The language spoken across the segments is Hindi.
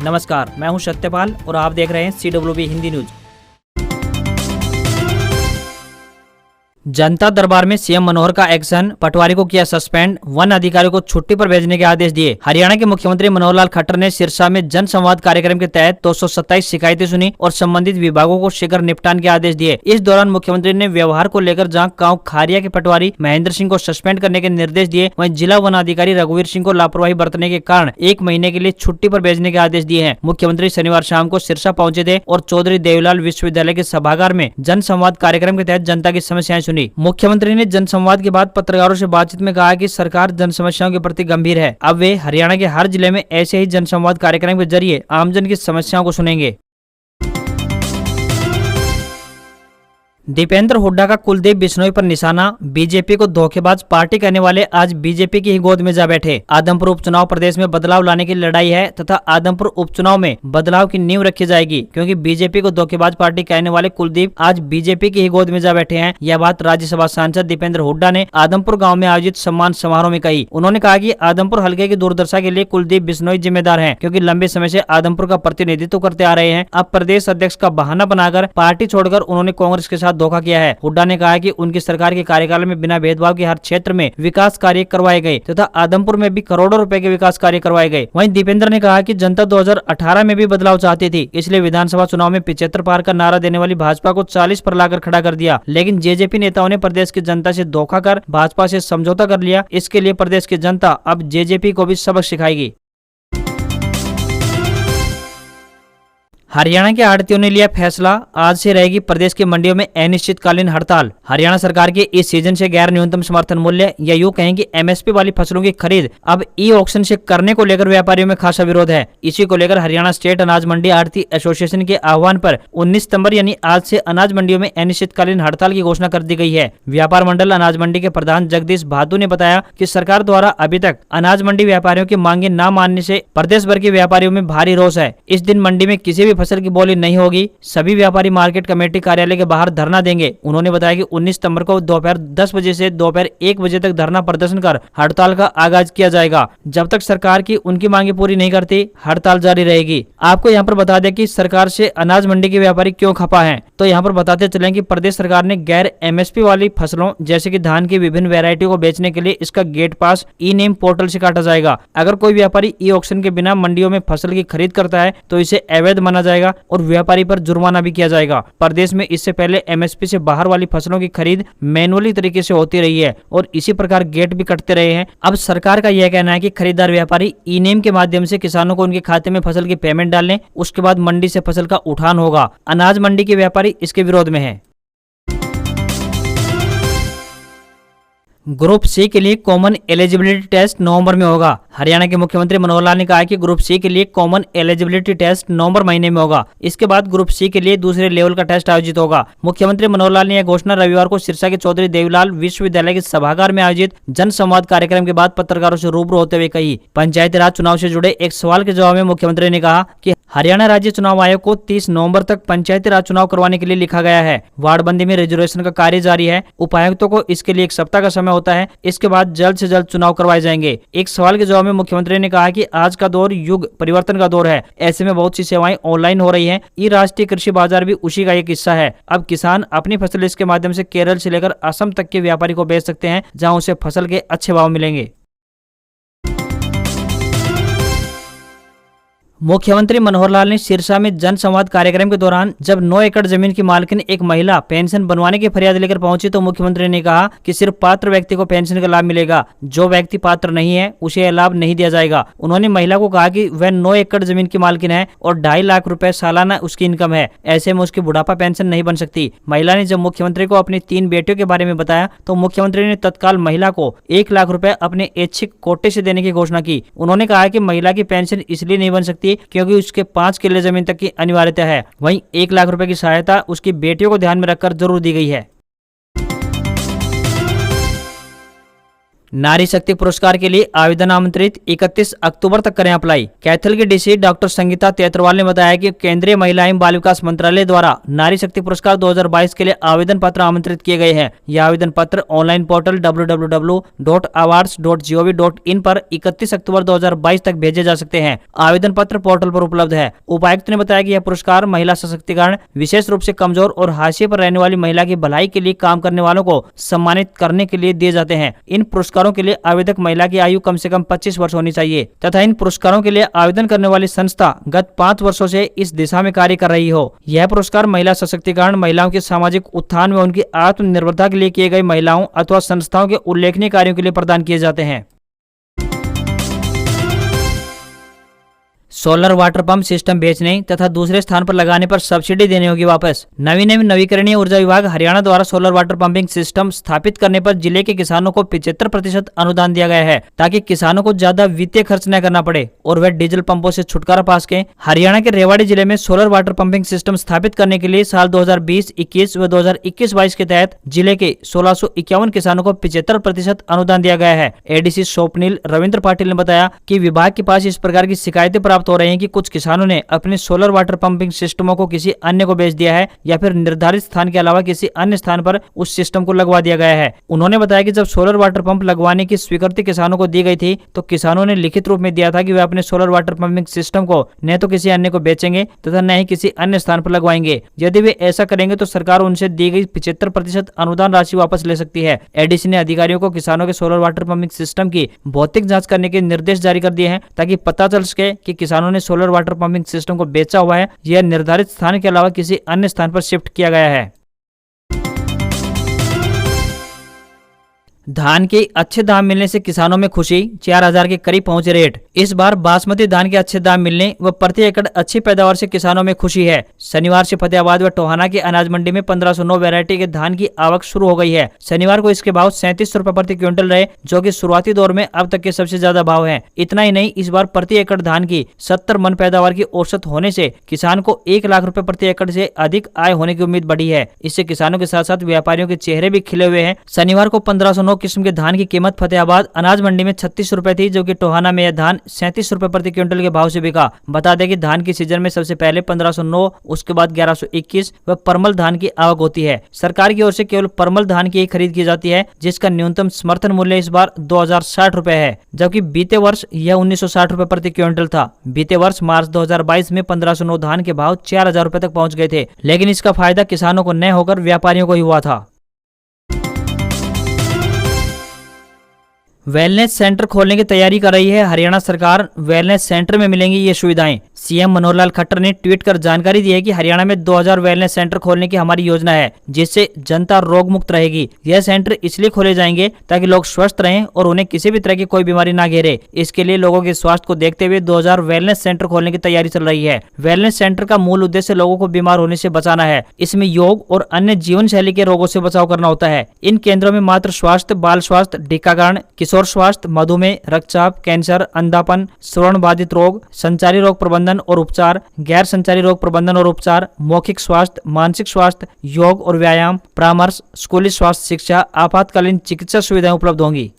नमस्कार, मैं हूं सत्यपाल और आप देख रहे हैं CWB हिंदी न्यूज। जनता दरबार में सीएम मनोहर का एक्शन, पटवारी को किया सस्पेंड, वन अधिकारी को छुट्टी पर भेजने के आदेश दिए। हरियाणा के मुख्यमंत्री मनोहर लाल खट्टर ने सिरसा में जन संवाद कार्यक्रम के तहत 227 शिकायतें सुनी और संबंधित विभागों को शीघ्र निपटान के आदेश दिए। इस दौरान मुख्यमंत्री ने व्यवहार को लेकर जहां गांव खारिया के पटवारी महेंद्र सिंह को सस्पेंड करने के निर्देश दिए, वहीं जिला वन अधिकारी रघुवीर सिंह को लापरवाही बरतने के कारण 1 महीने के लिए छुट्टी पर भेजने के आदेश दिए हैं। मुख्यमंत्री शनिवार शाम को सिरसा पहुंचे थे और चौधरी देवीलाल विश्वविद्यालय के सभागार में जन संवाद कार्यक्रम के तहत जनता की समस्याएं सुनी। मुख्यमंत्री ने जन संवाद के बाद पत्रकारों से बातचीत में कहा कि सरकार जन समस्याओं के प्रति गंभीर है। अब वे हरियाणा के हर जिले में ऐसे ही जन संवाद कार्यक्रम के जरिए आमजन की समस्याओं को सुनेंगे। दीपेंद्र हुड्डा का कुलदीप बिश्नोई पर निशाना, बीजेपी को धोखेबाज पार्टी कहने वाले आज बीजेपी की ही गोद में जा बैठे। आदमपुर उपचुनाव प्रदेश में बदलाव लाने की लड़ाई है तथा आदमपुर उपचुनाव में बदलाव की नींव रखी जाएगी, क्योंकि बीजेपी को धोखेबाज पार्टी कहने वाले कुलदीप आज बीजेपी की ही गोद में जा बैठे हैं। यह बात राज्यसभा सांसद दीपेंद्र हुड्डा ने आदमपुर गाँव में आयोजित सम्मान समारोह में कही। उन्होंने कहा कि आदमपुर हल्के की दुर्दशा के लिए कुलदीप बिश्नोई जिम्मेदार है, क्योंकि लंबे समय से आदमपुर का प्रतिनिधित्व करते आ रहे हैं। अब प्रदेश अध्यक्ष का बहाना बनाकर पार्टी छोड़कर उन्होंने कांग्रेस के साथ धोखा किया है। हुड्डा ने कहा कि उनकी सरकार के कार्यकाल में बिना भेदभाव के हर क्षेत्र में विकास कार्य करवाए गए तथा आदमपुर में भी करोड़ों रुपए के विकास कार्य करवाए गए। वहीं दीपेंद्र ने कहा कि जनता 2018 में भी बदलाव चाहती थी, इसलिए विधानसभा चुनाव में 75 पार का नारा देने वाली भाजपा को 40 पर लाकर खड़ा कर दिया। लेकिन जेजेपी नेताओं ने प्रदेश की जनता से धोखा कर भाजपा से समझौता कर लिया। इसके लिए प्रदेश की जनता अब जेजेपी को भी सबक सिखाएगी। हरियाणा के आढ़तियों ने लिया फैसला, आज से रहेगी प्रदेश की मंडियों में अनिश्चितकालीन हड़ताल। हरियाणा सरकार के इस सीजन से गैर न्यूनतम समर्थन मूल्य या यूं कहें कि एमएसपी वाली फसलों की खरीद अब ई ऑक्शन से करने को लेकर व्यापारियों में खासा विरोध है। इसी को लेकर हरियाणा स्टेट अनाज मंडी आढ़ती एसोसिएशन के आह्वान पर 19 सितंबर यानी आज से अनाज मंडियों में अनिश्चितकालीन हड़ताल की घोषणा कर दी गई है। व्यापार मंडल अनाज मंडी के प्रधान जगदीश भादु ने बताया कि सरकार द्वारा अभी तक अनाज मंडी व्यापारियों की मांगे न मानने से प्रदेश भर के व्यापारियों में भारी रोष है। इस दिन मंडी में किसी भी फसल की बोली नहीं होगी। सभी व्यापारी मार्केट कमेटी कार्यालय के बाहर धरना देंगे। उन्होंने बताया कि 19 सितंबर को दोपहर 10 बजे से दोपहर 1 बजे तक धरना प्रदर्शन कर हड़ताल का आगाज किया जाएगा। जब तक सरकार की उनकी मांगे पूरी नहीं करती, हड़ताल जारी रहेगी। आपको यहाँ पर बता दें कि सरकार से अनाज मंडी के व्यापारी क्यों खफा हैं। तो यहाँ पर बताते चलें कि प्रदेश सरकार ने गैर एमएसपी वाली फसलों जैसे कि धान की विभिन्न वैरायटियों को बेचने के लिए इसका गेट पास ई नेम पोर्टल से काटा जाएगा। अगर कोई व्यापारी ई ऑक्शन के बिना मंडियों में फसल की खरीद करता है तो इसे अवैध माना जाएगा और व्यापारी पर जुर्माना भी किया जाएगा। प्रदेश में इससे पहले एमएसपी से बाहर वाली फसलों की खरीद मैनुअली तरीके से होती रही है और इसी प्रकार गेट भी कटते रहे हैं। अब सरकार का यह कहना है कि खरीदार व्यापारी ई नेम के माध्यम से किसानों को उनके खाते में फसल की पेमेंट डाल लें, उसके बाद मंडी से फसल का उठान होगा। अनाज मंडी के व्यापारी इसके विरोध में है। ग्रुप सी के लिए कॉमन एलिजिबिलिटी टेस्ट नवंबर में होगा। हरियाणा के मुख्यमंत्री मनोहर लाल ने कहा कि ग्रुप सी के लिए कॉमन एलिजिबिलिटी टेस्ट नवंबर महीने में होगा। इसके बाद ग्रुप सी के लिए दूसरे लेवल का टेस्ट आयोजित होगा। मुख्यमंत्री मनोहर लाल ने यह घोषणा रविवार को सिरसा के चौधरी देवीलाल विश्वविद्यालय के सभागार में आयोजित जन संवाद कार्यक्रम के बाद पत्रकारों से रूबरू होते हुए कही। पंचायती राज चुनाव से जुड़े एक सवाल के जवाब में मुख्यमंत्री ने कहा कि हरियाणा राज्य चुनाव आयोग को 30 नवंबर तक पंचायती राज चुनाव करवाने के लिए लिखा गया है। वार्डबंदी में रिजर्वेशन का कार्य जारी है। उपायुक्तों को इसके लिए 1 सप्ताह का समय होता है। इसके बाद जल्द से जल्द चुनाव करवाए जाएंगे। एक सवाल के जवाब में मुख्यमंत्री ने कहा कि आज का दौर युग परिवर्तन का दौर है। ऐसे में बहुत सी सेवाएं ऑनलाइन हो रही हैं। ई राष्ट्रीय कृषि बाजार भी उसी का एक हिस्सा है। अब किसान अपनी फसल इसके माध्यम से केरल से लेकर असम तक के व्यापारी को बेच सकते हैं, जहां उसे फसल के अच्छे भाव मिलेंगे। मुख्यमंत्री मनोहर लाल ने सिरसा में जन संवाद कार्यक्रम के दौरान जब 9 एकड़ जमीन की मालकिन एक महिला पेंशन बनवाने की फरियाद लेकर पहुंची तो मुख्यमंत्री ने कहा कि सिर्फ पात्र व्यक्ति को पेंशन का लाभ मिलेगा, जो व्यक्ति पात्र नहीं है उसे यह लाभ नहीं दिया जाएगा। उन्होंने महिला को कहा कि वह 9 एकड़ जमीन की मालकिन है और 2.5 लाख रुपए सालाना उसकी इनकम है, ऐसे में उसकी बुढ़ापा पेंशन नहीं बन सकती। महिला ने जब मुख्यमंत्री को अपनी 3 बेटियों के बारे में बताया तो मुख्यमंत्री ने तत्काल महिला को 1 लाख रुपए अपने ऐच्छिक कोटे से देने की घोषणा की। उन्होंने कहा कि महिला की पेंशन इसलिए नहीं बन सकती क्योंकि उसके 5 किले जमीन तक की अनिवार्यता है। वहीं 1 लाख रुपए की सहायता उसकी बेटियों को ध्यान में रखकर जरूर दी गई है। नारी शक्ति पुरस्कार के लिए आवेदन आमंत्रित, 31 अक्टूबर तक करें अप्लाई। कैथल के डीसी डॉक्टर संगीता तेतरवाल ने बताया कि केंद्रीय महिला एवं बाल विकास मंत्रालय द्वारा नारी शक्ति पुरस्कार 2022 के लिए आवेदन पत्र आमंत्रित किए गए हैं। यह आवेदन पत्र ऑनलाइन पोर्टल www.awards.gov.in पर 31 अक्टूबर 2022 तक भेजे जा सकते हैं। आवेदन पत्र पोर्टल पर उपलब्ध है। उपायुक्त ने बताया कि यह पुरस्कार महिला सशक्तिकरण, विशेष रूप से कमजोर और हाशिए पर रहने वाली महिला की भलाई के लिए काम करने वालों को सम्मानित करने के लिए दिए जाते हैं। इन पुरस्कारों के लिए आवेदक महिला की आयु कम से कम 25 वर्ष होनी चाहिए तथा इन पुरस्कारों के लिए आवेदन करने वाली संस्था गत 5 वर्षों से इस दिशा में कार्य कर रही हो। यह पुरस्कार महिला सशक्तिकरण, महिलाओं के सामाजिक उत्थान में उनकी आत्मनिर्भरता के लिए किए गए महिलाओं अथवा संस्थाओं के उल्लेखनीय कार्यों के लिए प्रदान किए जाते हैं। सोलर वाटर पंप सिस्टम बेचने तथा दूसरे स्थान पर लगाने पर सब्सिडी देने होगी वापस। नवीन एवं नवीकरणीय ऊर्जा विभाग हरियाणा द्वारा सोलर वाटर पंपिंग सिस्टम स्थापित करने पर जिले के किसानों को 75% अनुदान दिया गया है ताकि किसानों को ज्यादा वित्तीय खर्च न करना पड़े और वे डीजल पंपों से छुटकारा पा सकें। हरियाणा के रेवाड़ी जिले में सोलर वाटर पंपिंग सिस्टम स्थापित करने के लिए साल 2020-21 व 2021-22 के तहत जिले के 1651 किसानों को 75% अनुदान दिया गया है। एडीसी स्वप्निल रविंद्र पाटिल ने बताया कि विभाग के पास इस प्रकार की शिकायतें प्राप्त हो रही हैं कि कुछ किसानों ने अपने सोलर वाटर पंपिंग सिस्टमों को किसी अन्य को बेच दिया है या फिर निर्धारित स्थान के अलावा किसी अन्य स्थान पर उस सिस्टम को लगवा दिया गया है। उन्होंने बताया कि जब सोलर वाटर पंप लगवाने की स्वीकृति किसानों को दी गई थी तो किसानों ने लिखित रूप में दिया था कि वे अपने सोलर वाटर पंपिंग सिस्टम को न तो किसी अन्य को बेचेंगे तथा न ही किसी अन्य स्थान पर लगवाएंगे। यदि वे ऐसा करेंगे तो सरकार उनसे दी गई 75% अनुदान राशि वापस ले सकती है। एडीसी ने अधिकारियों को किसानों के सोलर वाटर पंपिंग सिस्टम की भौतिक जाँच करने के निर्देश जारी कर दिए हैं ताकि पता चल सके कि किसानों ने सोलर वाटर पंपिंग सिस्टम को बेचा हुआ है या निर्धारित स्थान के अलावा किसी अन्य स्थान पर शिफ्ट किया गया है। धान के अच्छे दाम मिलने से किसानों में खुशी, 4000 के करीब पहुंचे रेट। इस बार बासमती धान के अच्छे दाम मिलने व प्रति एकड़ अच्छी पैदावार से किसानों में खुशी है। शनिवार से फतेहाबाद व टोहाना की अनाज मंडी में 1509 वैरायटी के धान की आवक शुरू हो गई है। शनिवार को इसके भाव 37 रुपए प्रति क्विंटल रहे, जो कि शुरुआती दौर में अब तक के सबसे ज्यादा भाव है। इतना ही नहीं, इस बार प्रति एकड़ धान की 70 मन पैदावार की औसत होने से किसान को 1 लाख रुपए प्रति एकड़ से अधिक आय होने की उम्मीद बढ़ी है। इससे किसानों के साथ साथ व्यापारियों के चेहरे भी खिले हुए हैं। शनिवार को 1509 किस्म के धान की कीमत फतेहाबाद अनाज मंडी में 36 रुपए थी, जो कि टोहाना में यह धान 37 रुपए प्रति क्विंटल के भाव से बिका। बता दें कि धान की सीजन में सबसे पहले 1509, उसके बाद 1121 व परमल धान की आवक होती है। सरकार की ओर से केवल परमल धान की ही खरीद की जाती है, जिसका न्यूनतम समर्थन मूल्य इस बार 2060 रुपए है, जबकि बीते वर्ष यह 1960 रुपए प्रति क्विंटल था। बीते वर्ष मार्च 2022 में 1509 धान के भाव 4000 रुपए तक पहुंच गए थे, लेकिन इसका फायदा किसानों को न होकर व्यापारियों को ही हुआ था। वेलनेस सेंटर खोलने की तैयारी कर रही है हरियाणा सरकार। वेलनेस सेंटर में मिलेंगी ये सुविधाएं। सीएम मनोहर लाल खट्टर ने ट्वीट कर जानकारी दी है कि हरियाणा में 2000 वेलनेस सेंटर खोलने की हमारी योजना है, जिससे जनता रोग मुक्त रहेगी। यह सेंटर इसलिए खोले जाएंगे ताकि लोग स्वस्थ रहें और उन्हें किसी भी तरह की कोई बीमारी ना घेरे। इसके लिए लोगों के स्वास्थ्य को देखते हुए 2000 वेलनेस सेंटर खोलने की तैयारी चल रही है। वेलनेस सेंटर का मूल उद्देश्य लोगों को बीमार होने से बचाना है। इसमें योग और अन्य जीवन शैली के रोगों से बचाव करना होता है। इन केंद्रों में मातृ स्वास्थ्य, बाल स्वास्थ्य, टीकाकरण, किशोर स्वास्थ्य, मधुमेह, रक्तचाप, कैंसर, अंधापन, श्रवण बाधित रोग, संचारी रोग प्रबंधन और उपचार, गैर संचारी रोग प्रबंधन और उपचार, मौखिक स्वास्थ्य, मानसिक स्वास्थ्य, योग और व्यायाम, परामर्श, स्कूली स्वास्थ्य शिक्षा, आपातकालीन चिकित्सा सुविधाएं उपलब्ध होंगी।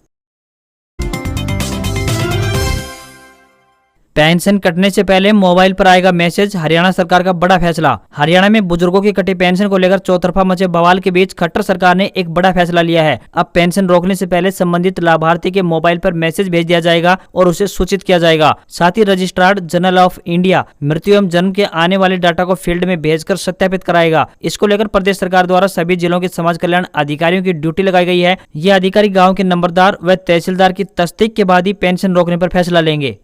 पेंशन कटने से पहले मोबाइल पर आएगा मैसेज, हरियाणा सरकार का बड़ा फैसला। हरियाणा में बुजुर्गों की कटी पेंशन को लेकर चौतरफा मचे बवाल के बीच खट्टर सरकार ने एक बड़ा फैसला लिया है। अब पेंशन रोकने से पहले संबंधित लाभार्थी के मोबाइल पर मैसेज भेज दिया जाएगा और उसे सूचित किया जाएगा। साथ ही रजिस्ट्रार जनरल ऑफ इंडिया मृत्यु एवं जन्म के आने वाले डाटा को फील्ड में भेजकर सत्यापित कराएगा। इसको लेकर प्रदेश सरकार द्वारा सभी जिलों के समाज कल्याण अधिकारियों की ड्यूटी लगाई गई है। ये अधिकारी गाँव के नंबरदार व तहसीलदार की तस्दीक के बाद ही पेंशन रोकने पर फैसला लेंगे।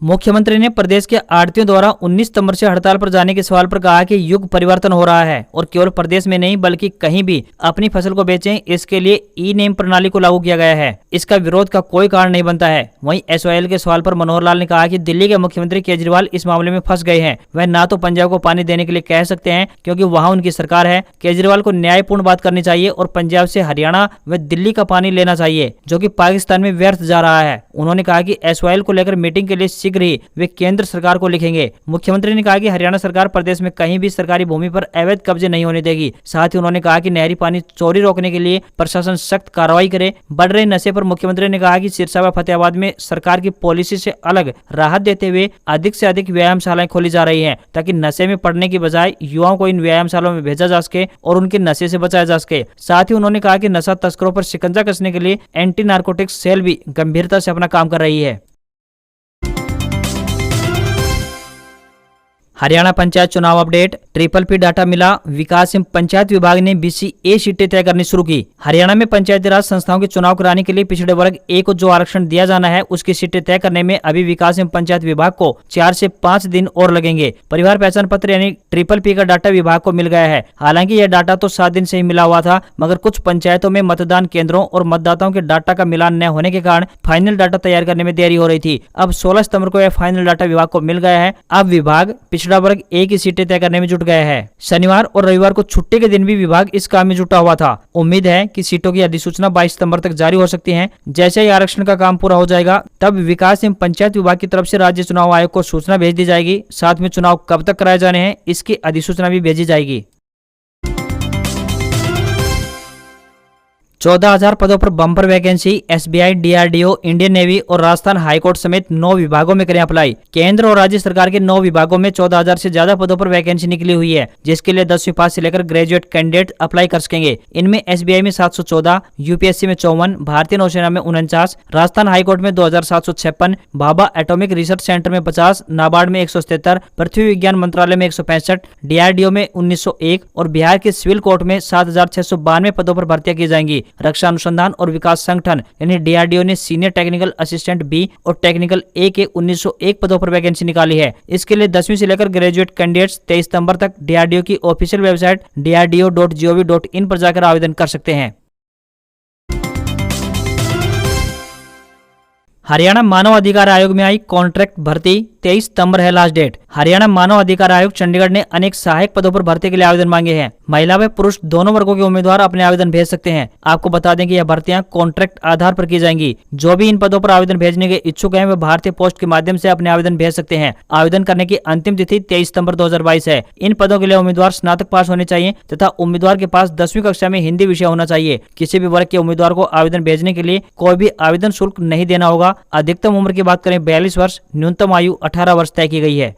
मुख्यमंत्री ने प्रदेश के आढ़तियों द्वारा 19 सितंबर से हड़ताल पर जाने के सवाल पर कहा कि युग परिवर्तन हो रहा है और केवल प्रदेश में नहीं बल्कि कहीं भी अपनी फसल को बेचें, इसके लिए ई नेम प्रणाली को लागू किया गया है। इसका विरोध का कोई कारण नहीं बनता है। वहीं एसवाईएल के सवाल पर मनोहर लाल ने कहा कि दिल्ली के मुख्यमंत्री केजरीवाल इस मामले में फंस गए हैं। वह ना तो पंजाब को पानी देने के लिए कह सकते हैं क्योंकि वहाँ उनकी सरकार है। केजरीवाल को न्यायपूर्ण बात करनी चाहिए और पंजाब से हरियाणा व दिल्ली का पानी लेना चाहिए, जो कि पाकिस्तान में व्यर्थ जा रहा है। उन्होंने कहा कि एसवाईएल को लेकर मीटिंग के लिए शीघ्र ही वे केंद्र सरकार को लिखेंगे। मुख्यमंत्री ने कहा कि हरियाणा सरकार प्रदेश में कहीं भी सरकारी भूमि पर अवैध कब्जे नहीं होने देगी। साथ ही उन्होंने कहा कि नहरी पानी चोरी रोकने के लिए प्रशासन सख्त कार्रवाई करे। बढ़ रहे नशे पर मुख्यमंत्री ने कहा कि सिरसा व फतेहाबाद में सरकार की पॉलिसी से अलग राहत देते हुए अधिक से अधिक व्यायामशालाएं खोली जा रही हैं, ताकि नशे में पड़ने की बजाय युवाओं को इन व्यायामशालाओं में भेजा जा सके और उनके नशे से बचाया जा सके। साथ ही उन्होंने कहा कि नशा तस्करों पर शिकंजा कसने के लिए एंटी नारकोटिक्स सेल भी गंभीरता से अपना काम कर रही है। हरियाणा पंचायत चुनाव अपडेट। ट्रिपल पी डाटा मिला। विकास एवं पंचायत विभाग ने BC-A सीटें तय करनी शुरू की। हरियाणा में पंचायती राज संस्थाओं के चुनाव कराने के लिए पिछड़े वर्ग A को जो आरक्षण दिया जाना है, उसकी सीटें तय करने में अभी विकास एवं पंचायत विभाग को 4 से 5 दिन और लगेंगे। परिवार पहचान पत्र यानी ट्रिपल P का डाटा विभाग को मिल गया है। हालांकि यह डाटा तो 7 दिन से ही मिला हुआ था, मगर कुछ पंचायतों में मतदान केंद्रों और मतदाताओं के डाटा का मिलान न होने के कारण फाइनल डाटा तैयार करने में देरी हो रही थी। अब 16 सितंबर को यह फाइनल डाटा विभाग को मिल गया है। अब विभाग पिछड़ा वर्ग A की सीटें तय करने में जुट गया है। शनिवार और रविवार को छुट्टी के दिन भी विभाग इस काम में जुटा हुआ था। उम्मीद है कि सीटों की अधिसूचना 22 सितंबर तक जारी हो सकती है। जैसे ही आरक्षण का काम पूरा हो जाएगा, तब विकास एवं पंचायत विभाग की तरफ से राज्य चुनाव आयोग को सूचना भेज दी जाएगी। साथ में चुनाव कब तक कराए जाने हैं, इसकी अधिसूचना भी भेजी जाएगी। 14,000 पदों पर bumper vacancy. SBI, DRDO, Indian navy और राजस्थान हाईकोर्ट समेत 9 विभागों में करें अप्लाई। केंद्र और राज्य सरकार के 9 विभागों में 14,000 से ज्यादा पदों पर वैकेंसी निकली हुई है, जिसके लिए 10वीं पास से लेकर ग्रेजुएट कैंडिडेट अप्लाई कर सकेंगे। इनमें SBI में 714, UPSC में 54, भारतीय नौसेना में 49, राजस्थान हाईकोर्ट में 2,756, भाभा एटॉमिक रिसर्च सेंटर में 50, नाबार्ड में 177, पृथ्वी विज्ञान मंत्रालय में 165, DRDO में 1901 और बिहार के सिविल कोर्ट में 7,692 पदों पर भर्तियां की जाएंगी। रक्षा अनुसंधान और विकास संगठन यानी DRDO ने सीनियर टेक्निकल असिस्टेंट B और टेक्निकल A के 1901 पदों पर वैकेंसी निकाली है। इसके लिए 10वीं से लेकर ग्रेजुएट कैंडिडेट्स 23 सितंबर तक DRDO की ऑफिशियल वेबसाइट drdo.gov.in पर जाकर आवेदन कर सकते हैं। हरियाणा मानव अधिकार आयोग में आई कॉन्ट्रैक्ट भर्ती। 23 सितंबर है लास्ट डेट। हरियाणा मानव अधिकार आयोग चंडीगढ़ ने अनेक सहायक पदों पर भर्ती के लिए आवेदन मांगे हैं। महिला व पुरुष दोनों वर्गों के उम्मीदवार अपने आवेदन भेज सकते हैं। आपको बता दें कि यह भर्तियां कॉन्ट्रैक्ट आधार पर की जाएंगी। जो भी इन पदों पर आवेदन भेजने के इच्छुक हैं, वे भारतीय पोस्ट के माध्यम से अपने आवेदन भेज सकते हैं। आवेदन करने की अंतिम तिथि 23 सितंबर 2022 है। इन पदों के लिए उम्मीदवार स्नातक पास होने चाहिए तथा उम्मीदवार के पास 10वीं कक्षा में हिंदी विषय होना चाहिए। किसी भी वर्ग के उम्मीदवार को आवेदन भेजने के लिए कोई भी आवेदन शुल्क नहीं देना होगा। अधिकतम उम्र की बात करें 42 वर्ष, न्यूनतम आयु 18 वर्ष तय की गई है।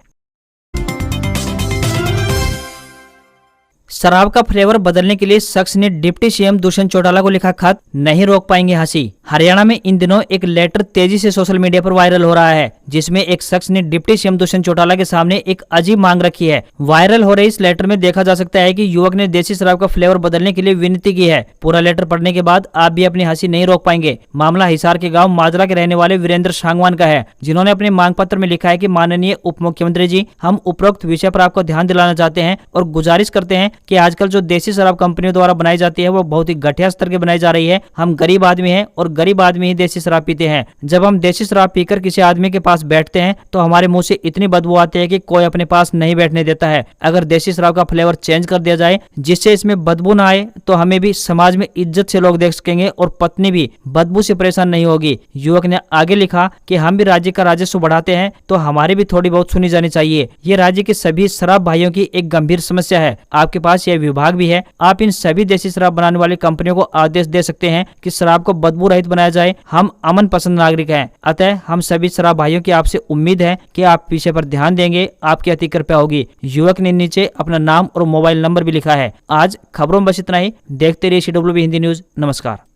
शराब का फ्लेवर बदलने के लिए शख्स ने डिप्टी CM दुष्यंत चौटाला को लिखा खत, नहीं रोक पाएंगे हंसी। हरियाणा में इन दिनों एक लेटर तेजी से सोशल मीडिया पर वायरल हो रहा है, जिसमें एक शख्स ने डिप्टी CM दुष्यंत चौटाला के सामने एक अजीब मांग रखी है। वायरल हो रही इस लेटर में देखा जा सकता है कि युवक ने देसी शराब का फ्लेवर बदलने के लिए विनती की है। पूरा लेटर पढ़ने के बाद आप भी अपनी हंसी नहीं रोक पाएंगे। मामला हिसार के गाँव माजरा के रहने वाले वीरेंद्र सांगवान का है, जिन्होंने अपने मांग पत्र में लिखा है कि माननीय उप मुख्यमंत्री जी, हम उपरोक्त विषय पर आपको ध्यान दिलाना चाहते हैं और गुजारिश करते हैं कि आजकल जो देसी शराब कंपनियों द्वारा बनाई जाती है वो बहुत ही घटिया स्तर की बनाई जा रही है। हम गरीब आदमी हैं और गरीब आदमी ही देसी शराब पीते हैं। जब हम देसी शराब पीकर किसी आदमी के पास बैठते हैं तो हमारे मुंह से इतनी बदबू आती है कि कोई अपने पास नहीं बैठने देता है। अगर देसी शराब का फ्लेवर चेंज कर दिया जाए जिससे इसमें बदबू ना आए तो हमें भी समाज में इज्जत से लोग देख सकेंगे और पत्नी भी बदबू से परेशान नहीं होगी। युवक ने आगे लिखा कि हम भी राज्य का राजस्व बढ़ाते हैं तो हमारी भी थोड़ी बहुत सुनी जानी चाहिए। ये राज्य के सभी शराब भाइयों की एक गंभीर समस्या है। आपके पास यह विभाग भी है। आप इन सभी देसी शराब बनाने वाली कंपनियों को आदेश दे सकते हैं कि शराब को बदबू रहित बनाया जाए। हम अमन पसंद नागरिक हैं, अतः हम सभी शराब भाइयों की आपसे उम्मीद है कि आप विषय पर ध्यान देंगे। आपकी अति कृपया होगी। युवक ने नीचे अपना नाम और मोबाइल नंबर भी लिखा है। आज खबरों में बस इतना ही। देखते रहिए CWB हिंदी न्यूज। नमस्कार।